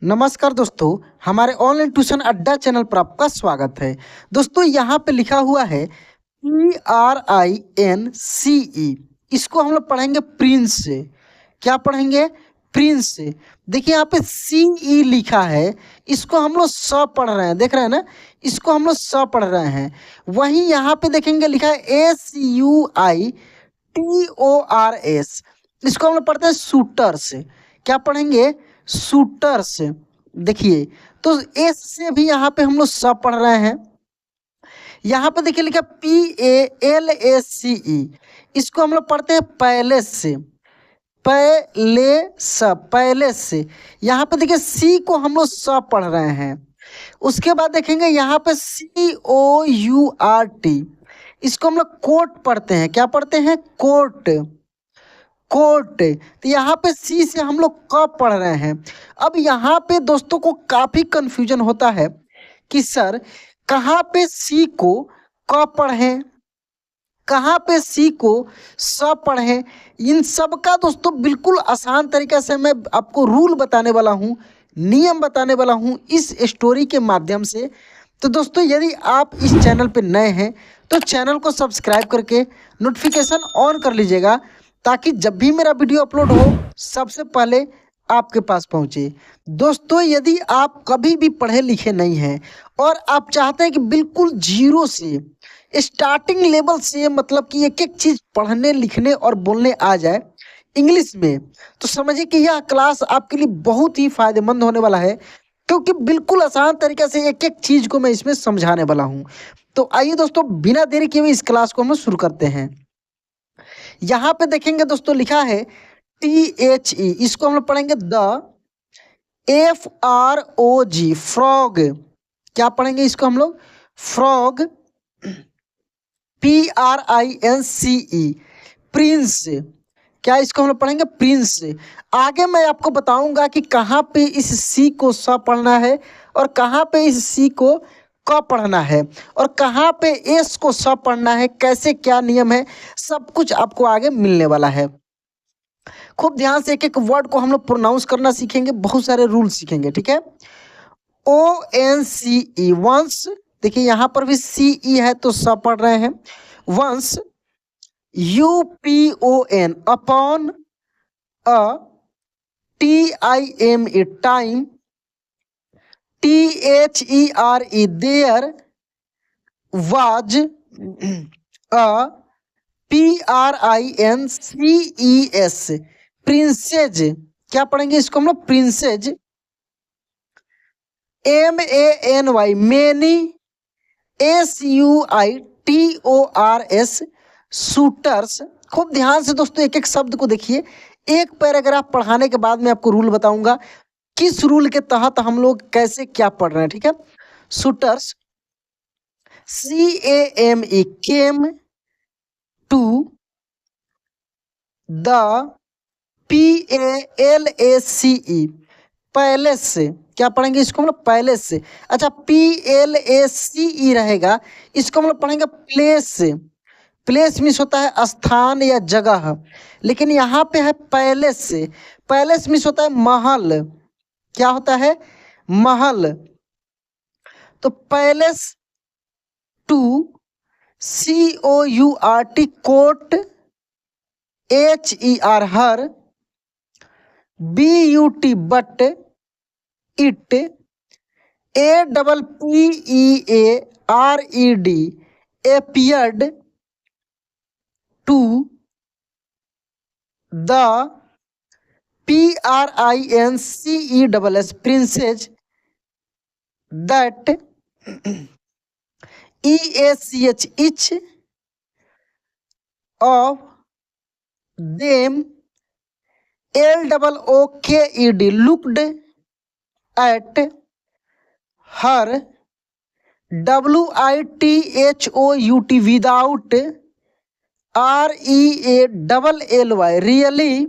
नमस्कार दोस्तों, हमारे ऑनलाइन ट्यूशन अड्डा चैनल पर आपका स्वागत है। दोस्तों यहाँ पे लिखा हुआ है PRINCE। इसको हम लोग पढ़ेंगे प्रिंस से। क्या पढ़ेंगे? प्रिंस से। देखिए यहाँ पे CE लिखा है, इसको हम लोग स पढ़ रहे हैं, देख रहे हैं ना, इसको हम लोग स पढ़ रहे हैं। वहीं यहाँ पे देखेंगे लिखा है SUITORS, इसको हम लोग पढ़ते हैं शूटर से। क्या पढ़ेंगे? शूटर से। देखिए तो एस से भी यहाँ पे हम लोग सब पढ़ रहे हैं। यहाँ पे देखिए लिखा PALACE, इसको हम लोग पढ़ते हैं पहले से। पहले से। यहाँ पे देखिए सी को हम लोग सब पढ़ रहे हैं। उसके बाद देखेंगे यहाँ पे COURT, इसको हम लोग कोट पढ़ते हैं। क्या पढ़ते हैं? कोट। कोट। तो यहाँ पे सी से हम लोग क पढ़ रहे हैं। अब यहाँ पे दोस्तों को काफ़ी कंफ्यूजन होता है कि सर कहाँ पे सी को क पढ़ें, कहाँ पे सी को स पढ़ें। इन सब का दोस्तों बिल्कुल आसान तरीका से मैं आपको रूल बताने वाला हूँ, नियम बताने वाला हूँ इस स्टोरी के माध्यम से। तो दोस्तों यदि आप इस चैनल पे नए हैं तो चैनल को सब्सक्राइब करके नोटिफिकेशन ऑन कर लीजिएगा, ताकि जब भी मेरा वीडियो अपलोड हो सबसे पहले आपके पास पहुंचे। दोस्तों यदि आप कभी भी पढ़े लिखे नहीं हैं और आप चाहते हैं कि बिल्कुल जीरो से, स्टार्टिंग लेवल से, मतलब कि एक एक चीज़ पढ़ने लिखने और बोलने आ जाए इंग्लिश में, तो समझिए कि यह क्लास आपके लिए बहुत ही फायदेमंद होने वाला है, क्योंकि बिल्कुल आसान तरीके से एक एक चीज़ को मैं इसमें समझाने वाला हूँ। तो आइए दोस्तों बिना देरी किए हुए इस क्लास को हम शुरू करते हैं। यहाँ पे देखेंगे दोस्तों लिखा है THE, इसको हम लोग पढ़ेंगे FROG, फ्रॉग। क्या पढ़ेंगे इसको हम लोग? फ्रॉग। PRINCE, Prince. क्या इसको हम लोग पढ़ेंगे? प्रिंस। आगे मैं आपको बताऊंगा कि कहाँ पे इस सी को स पढ़ना है और कहाँ पे इस सी को क पढ़ना है और कहाँ पे एस को स पढ़ना है, कैसे क्या नियम है, सब कुछ आपको आगे मिलने वाला है। खूब ध्यान से एक एक वर्ड को हम लोग प्रोनाउंस करना सीखेंगे, बहुत सारे रूल सीखेंगे, ठीक है। ONCE, once. देखिए यहाँ पर भी CE है तो स पढ़ रहे हैं, once. UPON, upon. TIME, time. THERE, there. Was. PRINCES, princess. क्या पढ़ेंगे इसको हम लोग? Princess. MANY, many. SUITORS, suitors. खूब ध्यान से दोस्तों एक एक शब्द को देखिए। एक पैराग्राफ पढ़ाने के बाद मैं आपको रूल बताऊंगा किस रूल के तहत हम लोग कैसे क्या पढ़ रहे हैं, ठीक है। Suitors. CAME, came to the. PALACE, पहले से। क्या पढ़ेंगे इसको हम लोग? पहले से। अच्छा PLACE रहेगा, इसको हम लोग पढ़ेंगे प्लेस से। प्लेस मीन्स होता है स्थान या जगह, लेकिन यहाँ पे है पहले से। पैलेस मीन्स होता है महल। क्या होता है? महल। तो palace to. COURT, court. HER, her. BUT, but. It. APPEARED, appeared to the। PRINCESS, princess, that। EACH, each of them। LOOKED, looked at her। WITHOUT, without। REALLY, really।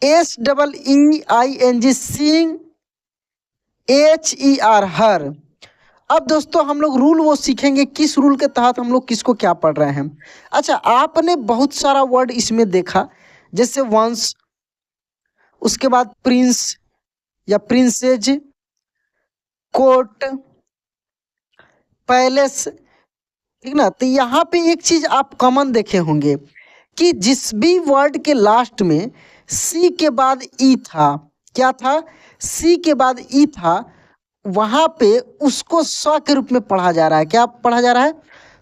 SEEING, seeing। HER, हर। अब दोस्तों हम लोग rule वो सीखेंगे किस rule के तहत हम लोग किसको क्या पढ़ रहे हैं। अच्छा आपने बहुत सारा वर्ड इसमें देखा, जैसे वंस, उसके बाद प्रिंस, या प्रिंसेज, कोर्ट, पैलेस, ठीक ना। तो यहाँ पे एक चीज आप कॉमन देखे होंगे कि जिस भी वर्ड के लास्ट में सी के बाद ई था, क्या था, सी के बाद ई था, वहां पे उसको स के रूप में पढ़ा जा रहा है। क्या पढ़ा जा रहा है?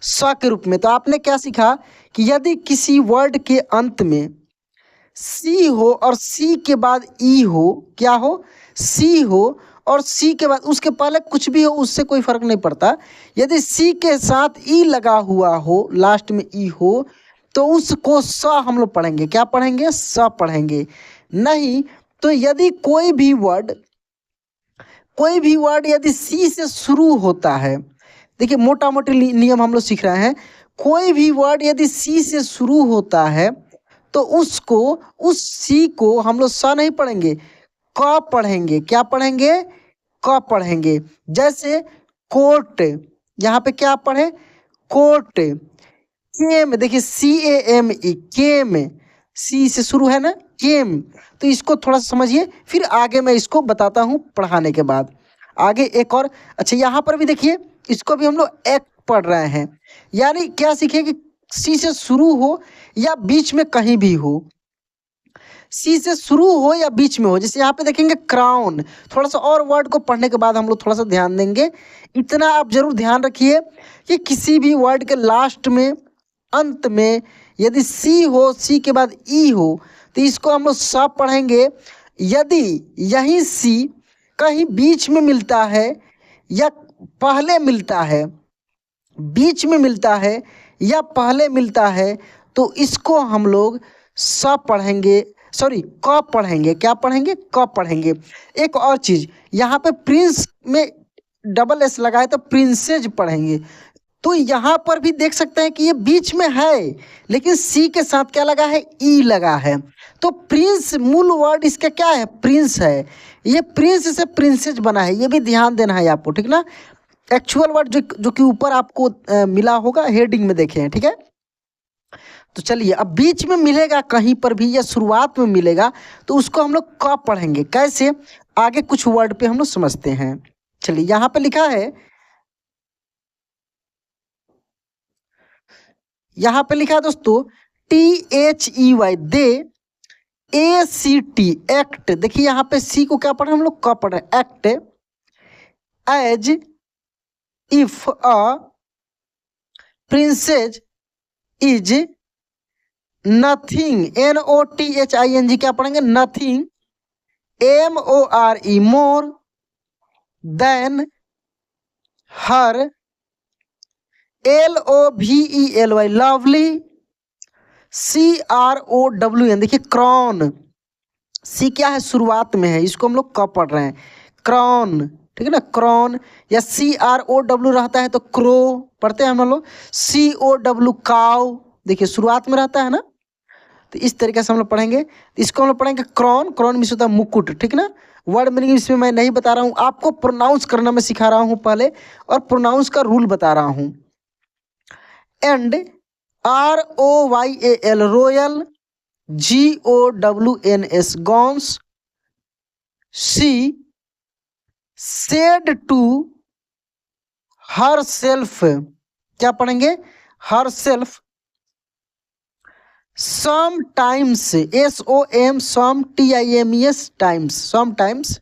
स के रूप में। तो आपने क्या सीखा कि यदि किसी वर्ड के अंत में सी हो और सी के बाद ई हो, क्या हो, सी हो और सी के बाद उसके पहले कुछ भी हो, उससे कोई फर्क नहीं पड़ता। यदि सी के साथ ई लगा हुआ हो, लास्ट में ई हो, तो उसको स हम लोग पढ़ेंगे। क्या पढ़ेंगे? स पढ़ेंगे। नहीं तो यदि कोई भी वर्ड यदि सी से शुरू होता है, देखिए मोटा मोटी नियम हम लोग सीख रहे हैं, कोई भी वर्ड यदि सी से शुरू होता है तो उसको, उस सी को हम लोग स नहीं पढ़ेंगे, क पढ़ेंगे। क्या पढ़ेंगे? क पढ़ेंगे। जैसे कोर्ट, यहाँ पे क्या पढ़े? कोर्ट। केम, देखिए CAME, केम, सी से शुरू है ना, केम। तो इसको थोड़ा सा समझिए, फिर आगे मैं इसको बताता हूँ पढ़ाने के बाद। आगे एक और, अच्छा यहाँ पर भी देखिए, इसको भी हम लोग एक्ट पढ़ रहे हैं। यानी क्या सीखे कि सी से शुरू हो या बीच में कहीं भी हो, सी से शुरू हो या बीच में हो। जैसे यहाँ पे देखेंगे क्राउन, थोड़ा सा और वर्ड को पढ़ने के बाद हम लोग थोड़ा सा ध्यान देंगे। इतना आप जरूर ध्यान रखिए कि किसी भी वर्ड के लास्ट में, अंत में यदि सी हो, सी के बाद ई हो, तो इसको हम लोग सब पढ़ेंगे। यदि यही सी कहीं बीच में मिलता है या पहले मिलता है, बीच में मिलता है या पहले मिलता है, तो इसको हम लोग स पढ़ेंगे, सॉरी क पढ़ेंगे। क्या पढ़ेंगे? क पढ़ेंगे। एक और चीज, यहाँ पे प्रिंस में डबल एस लगाए तो प्रिंसेज पढ़ेंगे। तो यहाँ पर भी देख सकते हैं कि ये बीच में है, लेकिन सी के साथ क्या लगा है? ई लगा है। तो प्रिंस, मूल वर्ड इसका क्या है? प्रिंस है। ये प्रिंस से प्रिंसेज बना है, ये भी ध्यान देना है आपको, ठीक ना। एक्चुअल वर्ड जो कि ऊपर आपको मिला होगा, हेडिंग में देखे हैं, ठीक है। तो चलिए, अब बीच में मिलेगा कहीं पर भी या शुरुआत में मिलेगा तो उसको हम लोग क पढ़ेंगे। कैसे? आगे कुछ वर्ड पे हम लोग समझते हैं। चलिए, यहाँ पे लिखा है, यहाँ पे लिखा है दोस्तों THEY, दे, ACT, एक्ट। देखिए यहाँ पे सी को क्या पढ़ रहे हैं हम लोग? क पढ़ रहे हैं, act. As if a princess is nothing, NOTHING, क्या पढ़ेंगे? Nothing. MORE, more than her. LOVELY, lovely. CROWN, देखिए क्रॉन, सी क्या है? शुरुआत में है, इसको हम लोग क पढ़ रहे हैं, क्रॉन, ठीक है ना, क्रॉन। या CROW रहता है तो क्रो पढ़ते हैं हम लोग। COW, काउ, देखिए शुरुआत में रहता है ना। तो इस तरीके से हम लोग पढ़ेंगे। इसको हम लोग पढ़ेंगे क्रॉन। क्रॉन मीन्स होता है मुकुट, ठीक ना। वर्ड मीनिंग इसमें मैं नहीं बता रहा हूँ, आपको प्रोनाउंस करना मैं सिखा रहा हूँ पहले, और प्रोनाउंस का रूल बता रहा हूँ। And ROYAL, royal. GOWNS, gowns. She said to herself, क्या पढ़ेंगे? Herself. sometimes, SOM, times, sometimes.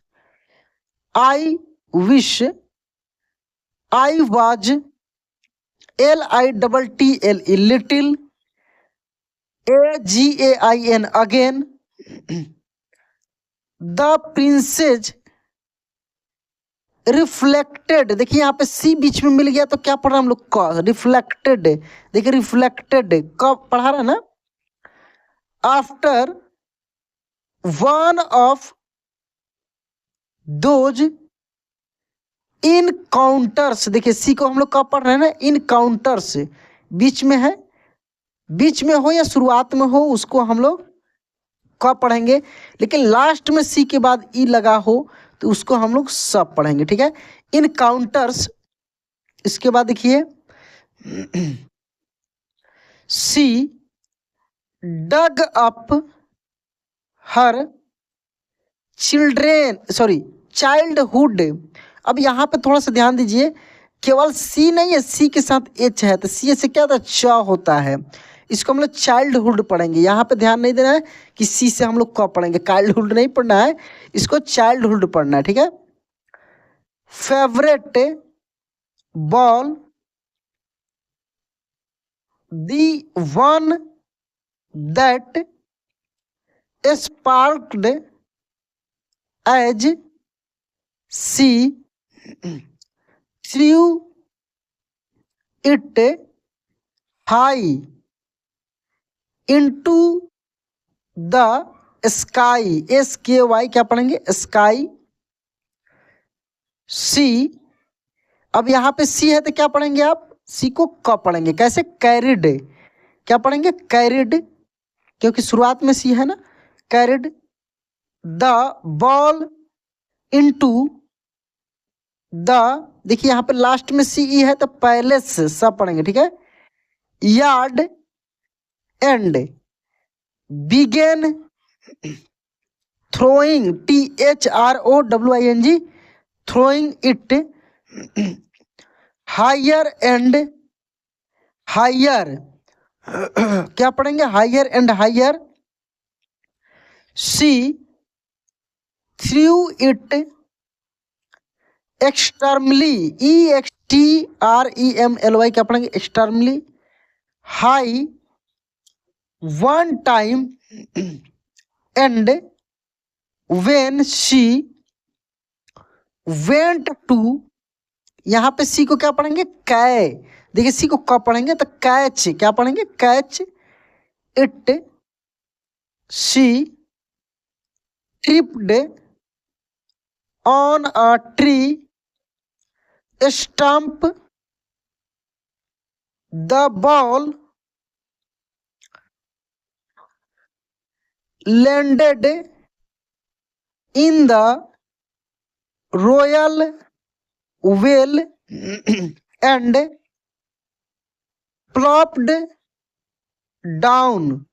I wish I was, LITTLE, little. AGAIN, again. The princess reflected, देखिए यहाँ पे सी बीच में मिल गया तो क्या पढ़ रहे हैं हम लोग? क, रिफ्लेक्टेड। देखिए रिफ्लेक्टेड कब पढ़ा रहा है ना? After one of those encounters, देखिए सी को हम लोग कब पढ़ रहे हैं ना? इनकाउंटर्स, बीच में है, बीच में हो या शुरुआत में हो, उसको हम लोग कब पढ़ेंगे। लेकिन लास्ट में सी के बाद ई लगा हो तो उसको हम लोग सब पढ़ेंगे, ठीक है। इनकाउंटर्स। इसके बाद देखिए, she dug up her children, sorry, childhood. अब यहाँ पे थोड़ा सा ध्यान दीजिए, केवल सी नहीं है, सी के साथ एच है, तो सी से क्या होता है, च होता है। इसको हम लोग चाइल्डहुड पढ़ेंगे। यहाँ पे ध्यान नहीं देना है कि सी से हम लोग क पढ़ेंगे, चाइल्डहुड नहीं पढ़ना है, इसको चाइल्डहुड पढ़ना है, ठीक है। Favourite ball, the one that sparked as she threw it high into the sky, SKY क्या पढ़ेंगे, स्काई। सी, अब यहाँ पे सी है तो क्या पढ़ेंगे आप, सी को क पढ़ेंगे, कैसे, कैरिड, क्या पढ़ेंगे, कैरिड, क्योंकि शुरुआत में सी है ना, carried the ball into the, देखिए यहाँ पे लास्ट में सी ई है तो पहले से सब पढ़ेंगे, ठीक है। Yard and began throwing, THROWING, throwing it higher and higher, क्या पढ़ेंगे, higher and higher. She threw it extremely, EXTREMLY, क्या पढ़ेंगे, extremely high one time and when she went to, यहाँ पे सी को क्या पढ़ेंगे, कै, देखिए सी को क पढ़ेंगे तो कैच, क्या पढ़ेंगे, catch it, she tripped on a tree stump, the ball landed in the royal well and plopped down,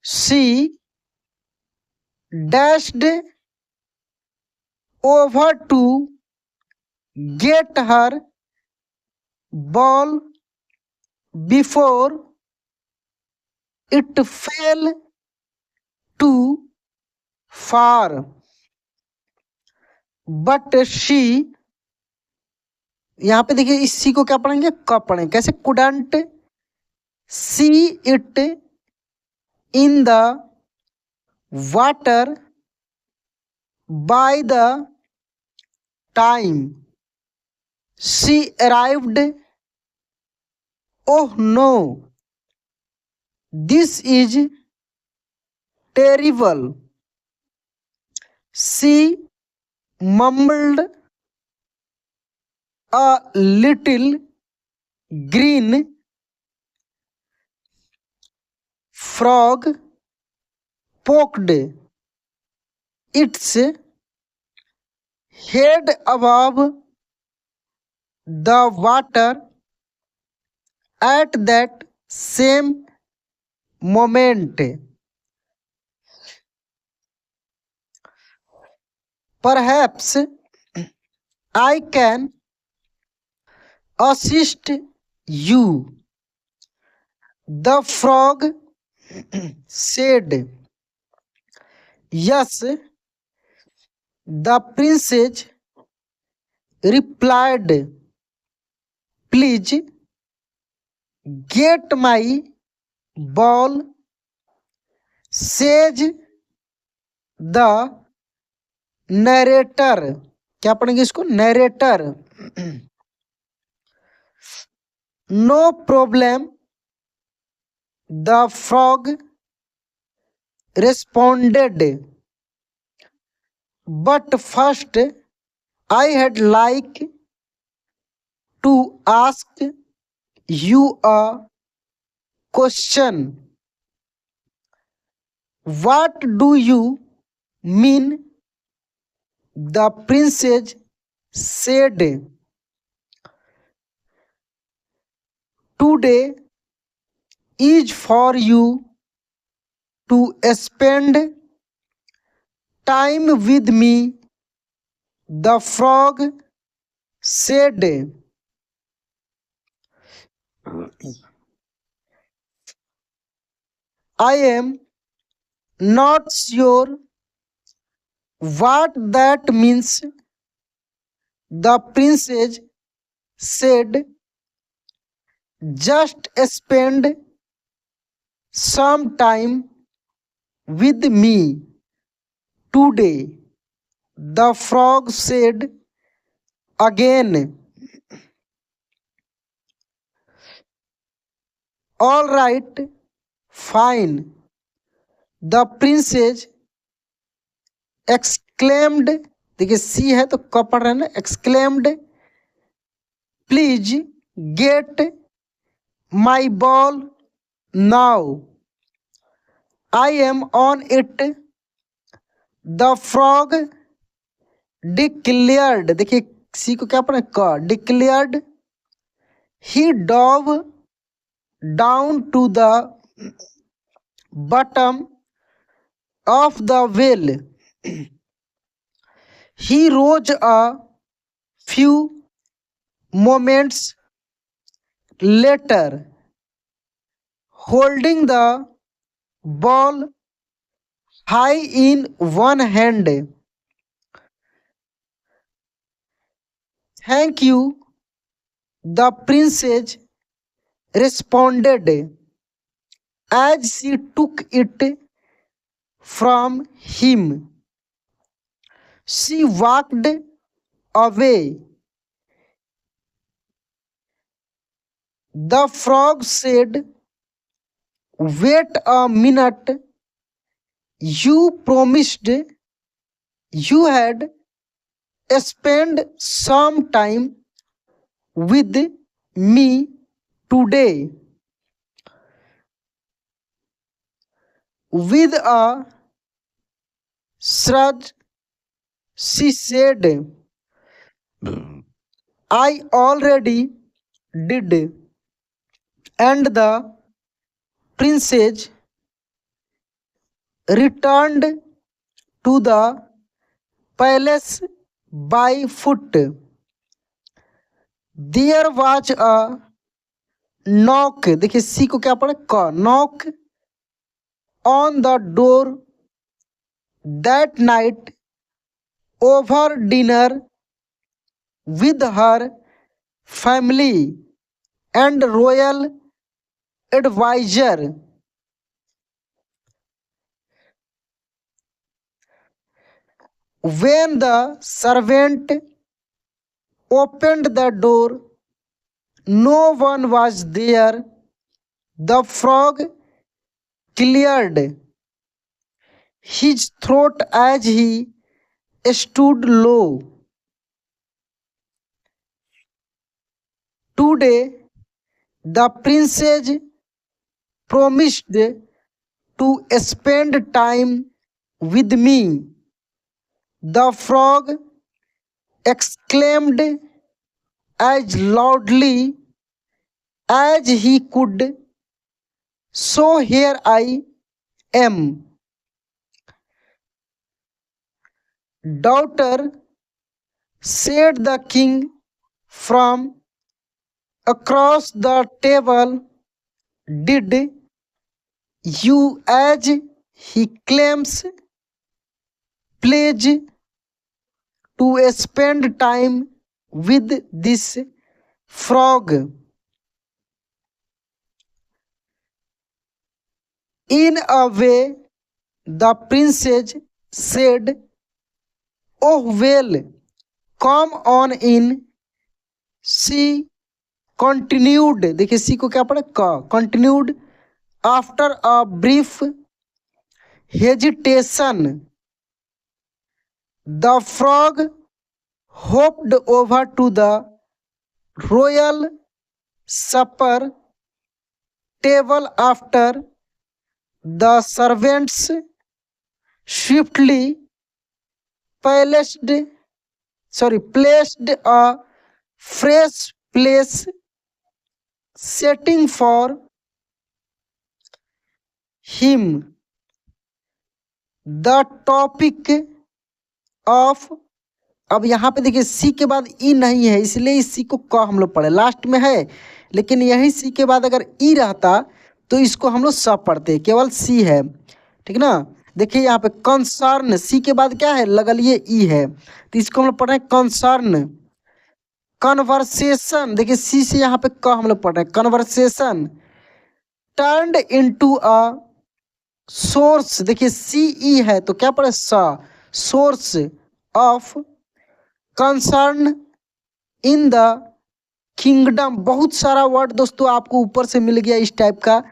she dashed over to get her ball before it fell too far, but she, यहाँ पे देखिए इस सी को क्या पढ़ेंगे, क पढ़ेंगे, कैसे, couldn't see it in the water by the time she arrived, oh no this is terrible, she mumbled a little, green frog poked its head above the water at that same moment. Perhaps I can assist you, the frog said. Yes, the princess replied. Please get my ball, says the narrator, क्या पढ़ेंगे इसको, narrator. No problem, the frog responded, but first I had like to ask you a question. What do you mean? The princess said. Today is for you to spend time with me, the frog said. I am not sure what that means, the princess said. Just spend some time with me today, the frog said again. All right, fine, the princess exclaimed. देखिए सी है तो क पढ़ रहे हैं ना, exclaimed. Please get my ball now. I am on it. The frog declared. देखिए सी को क्या पढ़े, क. Declared. He dove down to the bottom of the well. He rose a few moments later, holding the ball high in one hand. Thank you, the princess responded as she took it from him. She walked away. The frog said, wait a minute. You promised you had spent some time with me today. With a shrug, she said, I already did. And the princess returned to the palace by foot. There was a knock. देखिए सी को क्या पढ़े, क. Knock on the door that night. Over dinner with her family and royal advisor. When the servant opened the door, no one was there. The frog cleared his throat as he stood low. Today, the princess promised to spend time with me. The frog exclaimed as loudly as he could. So here I am. Daughter, said the king from across the table, did you, as he claims, pledge to spend time with this frog? In a way, the princess said, oh well, come on in. She continued. देखिए सी को क्या पढ़े, क. Continued after a brief hesitation. The frog hopped over to the royal supper table after the servants swiftly placed a fresh place setting for him. The topic of. अब यहाँ पे देखिए सी के बाद ई नहीं है, इसलिए इस सी को क हम लोग पढ़े, लास्ट में है, लेकिन यही सी के बाद अगर ई रहता तो इसको हम लोग स पढ़ते, केवल सी है, ठीक ना। देखिए यहाँ पे कंसर्न, सी के बाद क्या है, लगलिए ई है, तो इसको हम लोग पढ़ रहे हैं कंसर्न। कन्वर्सेशन, देखिए सी से यहाँ पे क हम लोग पढ़ रहे हैं, conversation turned into a source, देखिए सी ई है तो क्या पढ़े, सा, source of concern in the kingdom. बहुत सारा वर्ड दोस्तों आपको ऊपर से मिल गया इस टाइप का,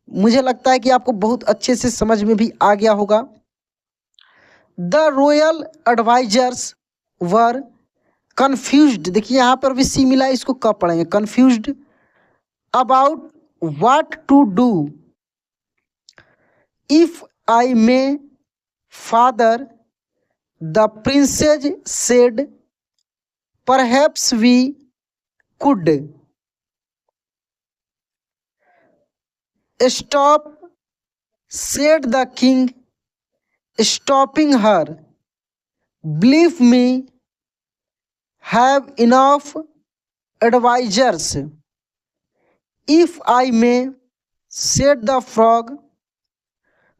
मुझे लगता है कि आपको बहुत अच्छे से समझ में भी आ गया होगा। The royal advisers were confused, देखिए यहाँ पर भी सी मिला, इसको कब पढ़ेंगे, confused about what to do if I may father. The princess said perhaps we could stop, said the king, stopping her. Believe me, have enough advisors. If I may, said the frog,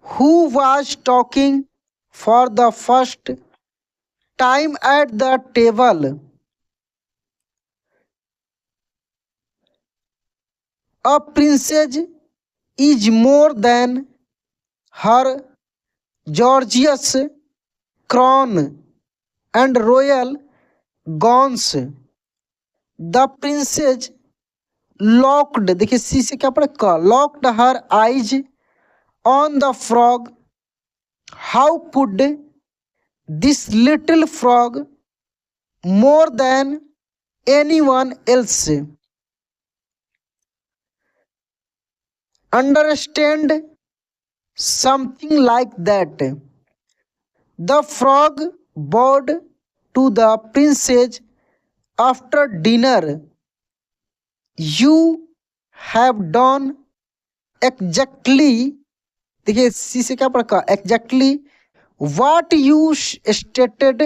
who was talking for the first time at the table. A princess is more than her gorgeous crown and royal gowns. The princess locked, देखिए सी से क्या पढ़े, क, locked her eyes on the frog. How could this little frog more than anyone else understand something like that? The frog bowed to the princess after dinner. You have done exactly, देखिए सी से क्या पढ़ा, exactly what you stated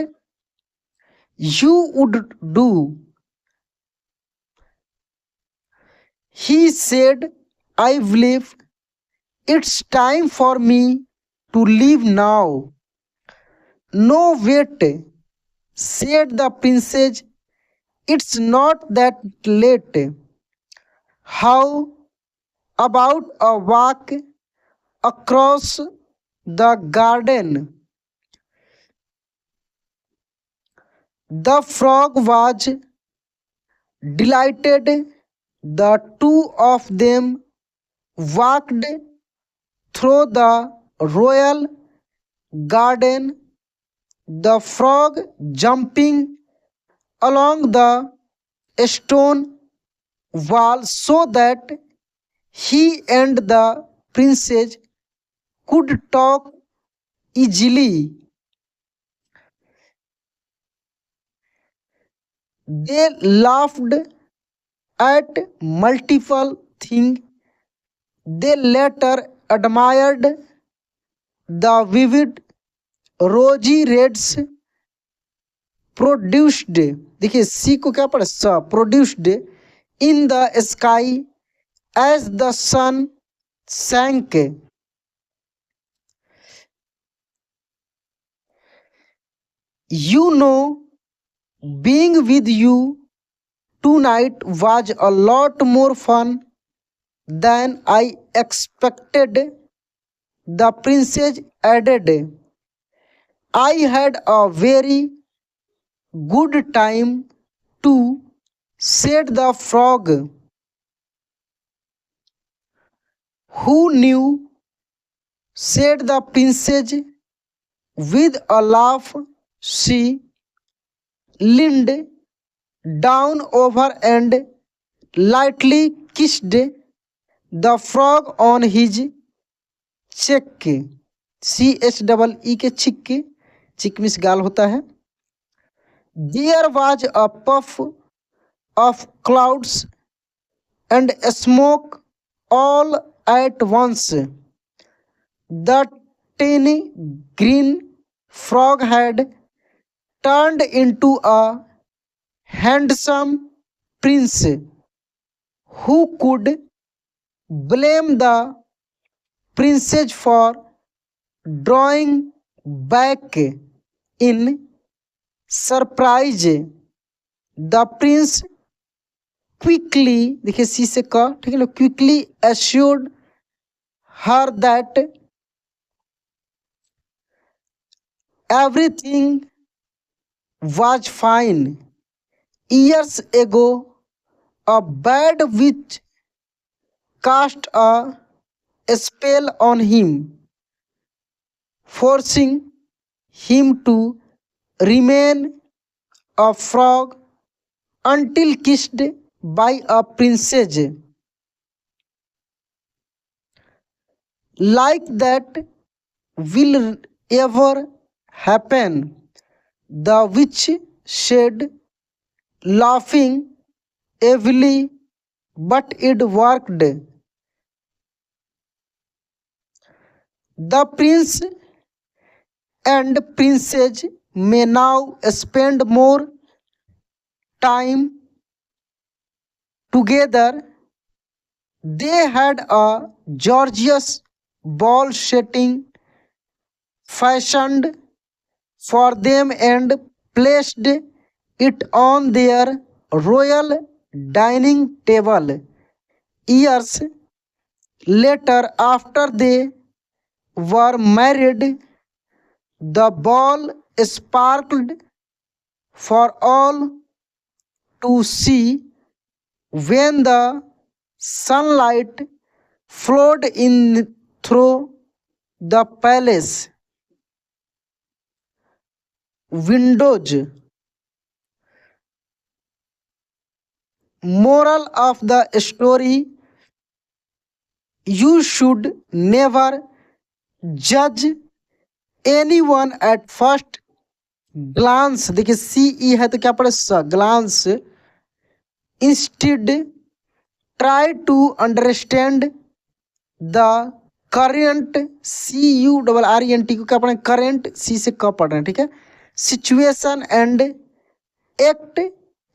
you would do. He said, I believe it's time for me to leave now. No, wait, said the princess, it's not that late. How about a walk across the garden? The frog was delighted. The two of them walked through the royal garden, the frog jumping along the stone wall so that he and the princess could talk easily. They laughed at multiple things. They later admired the vivid rosy reds produced, देखिए सी को क्या पढ़े, स, produced in the sky as the sun sank. You know, being with you tonight was a lot more fun than I expected, the princess added. I had a very good time too, said the frog. Who knew, said the princess with a laugh. She leaned down over and lightly kissed the frog on his cheek. CHEE के चिक, चिक miss गाल होता है. There was a puff of clouds and smoke all at once. The tiny green frog had turned into a handsome prince who could blame the princess for drawing back in surprise. The prince quickly, देखिए सी से क, ठीक है ना, quickly assured her that everything was fine. Years ago, a bad witch cast a spell on him, forcing him to remain a frog until kissed by a princess. Like that will ever happen, the witch said, laughing heavily, but it worked. The prince and princess may now spend more time together. They had a gorgeous ball setting fashioned for them and placed it on their royal dining table. Years later, after they were married, the ball sparkled for all to see when the sunlight flowed in through the palace windows. Moral of the story: you should never judge anyone at first glance. देखिए सी ई है तो क्या पड़े glance. Instead try to understand the current, C U double R N T को क्या पढ़ रहे हैं, करेंट, सी से क पढ़ रहे हैं, ठीक है. Situation and act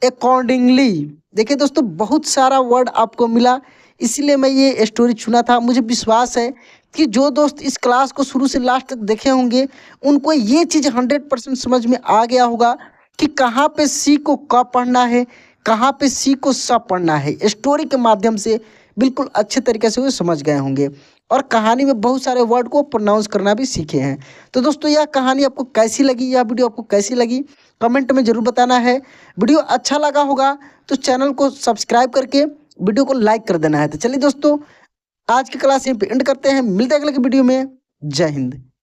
accordingly. देखिए दोस्तों बहुत सारा वर्ड आपको मिला, इसीलिए मैं ये स्टोरी चुना था. मुझे विश्वास है कि जो दोस्त इस क्लास को शुरू से लास्ट तक देखे होंगे उनको ये चीज़ 100% समझ में आ गया होगा कि कहाँ पे सी को क पढ़ना है, कहाँ पे सी को स पढ़ना है. स्टोरी के माध्यम से बिल्कुल अच्छे तरीके से वो समझ गए होंगे और कहानी में बहुत सारे वर्ड को प्रोनाउंस करना भी सीखे हैं. तो दोस्तों यह कहानी आपको कैसी लगी, यह वीडियो आपको कैसी लगी, कमेंट में ज़रूर बताना है. वीडियो अच्छा लगा होगा तो चैनल को सब्सक्राइब करके वीडियो को लाइक कर देना है. तो चलिए दोस्तों आज की क्लास यहीं पे एंड करते हैं, मिलते हैं अगले वीडियो में. जय हिंद.